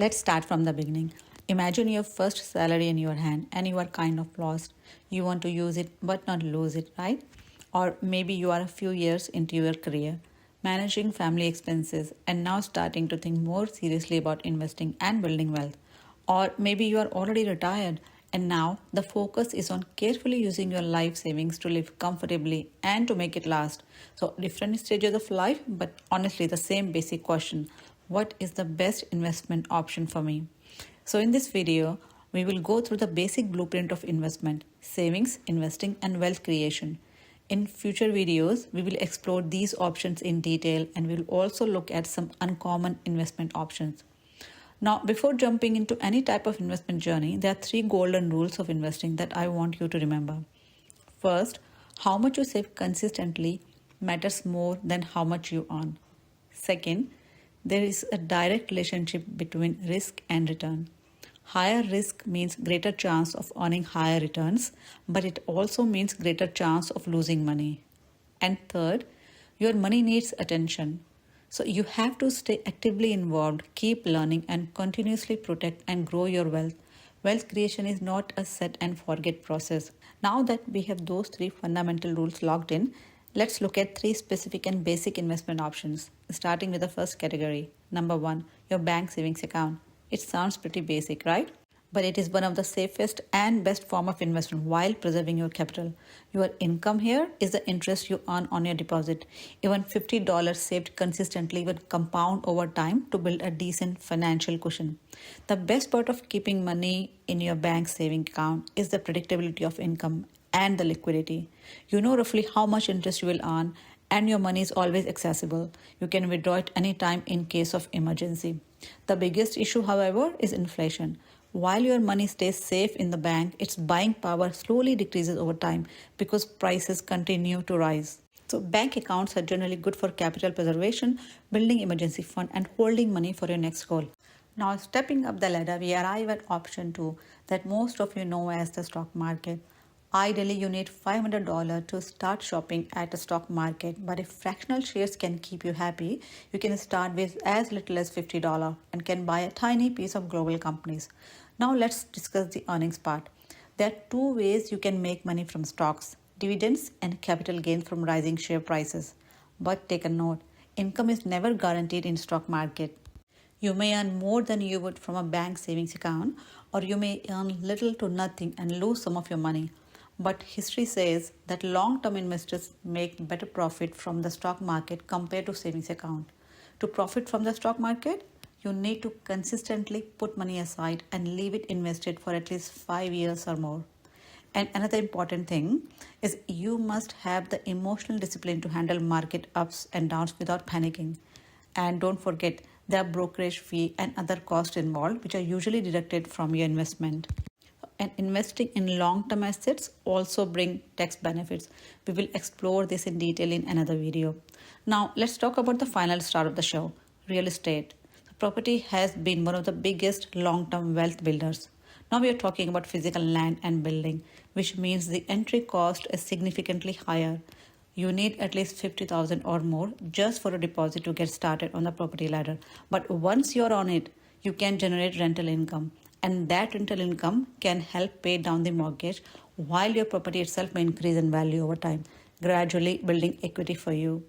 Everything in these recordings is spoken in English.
Let's start from the beginning. Imagine your first salary in your hand and you are kind of lost. You want to use it but not lose it, right? Or maybe you are a few years into your career, managing family expenses, and now starting to think more seriously about investing and building wealth. Or maybe you are already retired and now the focus is on carefully using your life savings to live comfortably and to make it last. So, different stages of life, but honestly, the same basic question: what is the best investment option for me? So, in this video, we will go through the basic blueprint of investment, savings, investing, and wealth creation. In future videos, we will explore these options in detail and we will also look at some uncommon investment options. Now, before jumping into any type of investment journey, there are three golden rules of investing that I want you to remember. First, how much you save consistently matters more than how much you earn. Second, there is a direct relationship between risk and return. Higher risk means greater chance of earning higher returns, but it also means greater chance of losing money. And third, your money needs attention. So you have to stay actively involved, keep learning, and continuously protect and grow your wealth. Wealth creation is not a set and forget process. Now that we have those three fundamental rules locked in, let's look at three specific and basic investment options, starting with the first category. Number one, your bank savings account. It sounds pretty basic, right? But it is one of the safest and best form of investment while preserving your capital. Your income here is the interest you earn on your deposit. Even $50 saved consistently will compound over time to build a decent financial cushion. The best part of keeping money in your bank saving account is the predictability of income and the liquidity. You know roughly how much interest you will earn and your money is always accessible. You can withdraw it anytime in case of emergency. The biggest issue, however, is inflation. While your money stays safe in the bank, its buying power slowly decreases over time because prices continue to rise. So, bank accounts are generally good for capital preservation, building emergency fund, and holding money for your next goal. Now, stepping up the ladder, we arrive at option 2 that most of you know as the stock market. Ideally, you need $500 to start shopping at a stock market, but if fractional shares can keep you happy, you can start with as little as $50 and can buy a tiny piece of global companies. Now, let's discuss the earnings part. There are two ways you can make money from stocks: dividends and capital gains from rising share prices. But take a note, income is never guaranteed in stock market. You may earn more than you would from a bank savings account, or you may earn little to nothing and lose some of your money. But history says that long-term investors make better profit from the stock market compared to savings account. To profit from the stock market, you need to consistently put money aside and leave it invested for at least 5 years or more. And another important thing is you must have the emotional discipline to handle market ups and downs without panicking. And don't forget, there are brokerage fee and other costs involved which are usually deducted from your investment. And investing in long-term assets also bring tax benefits. We will explore this in detail in another video. Now, let's talk about the final star of the show, real estate. Property has been one of the biggest long-term wealth builders. Now we are talking about physical land and building, which means the entry cost is significantly higher. You need at least 50,000 or more just for a deposit to get started on the property ladder. But once you're on it, you can generate rental income, and that rental income can help pay down the mortgage while your property itself may increase in value over time, gradually building equity for you.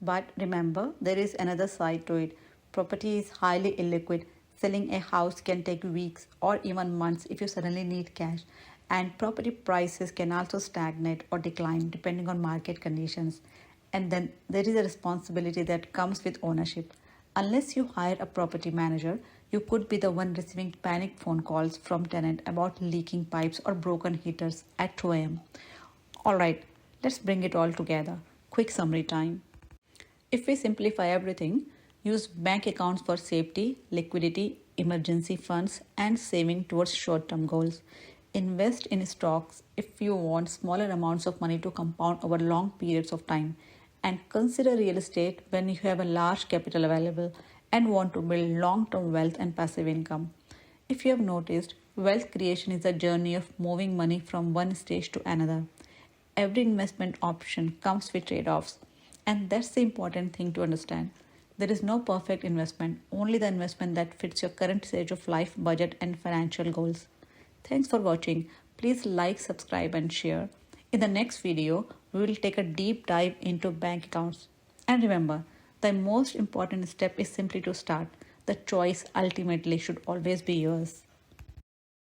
But remember, there is another side to it. Property is highly illiquid. Selling a house can take weeks or even months if you suddenly need cash. And property prices can also stagnate or decline depending on market conditions. And then there is a responsibility that comes with ownership. Unless you hire a property manager, you could be the one receiving panic phone calls from tenant about leaking pipes or broken heaters at 2 a.m. Alright, let's bring it all together. Quick summary time. If we simplify everything, use bank accounts for safety, liquidity, emergency funds, and saving towards short-term goals. Invest in stocks if you want smaller amounts of money to compound over long periods of time. And consider real estate when you have a large capital available and want to build long-term wealth and passive income. If you have noticed, wealth creation is a journey of moving money from one stage to another. Every investment option comes with trade-offs. And that's the important thing to understand. There is no perfect investment, only the investment that fits your current stage of life, budget, and financial goals. Thanks for watching. Please like, subscribe, and share. In the next video, we will take a deep dive into bank accounts. And remember, the most important step is simply to start. The choice ultimately should always be yours.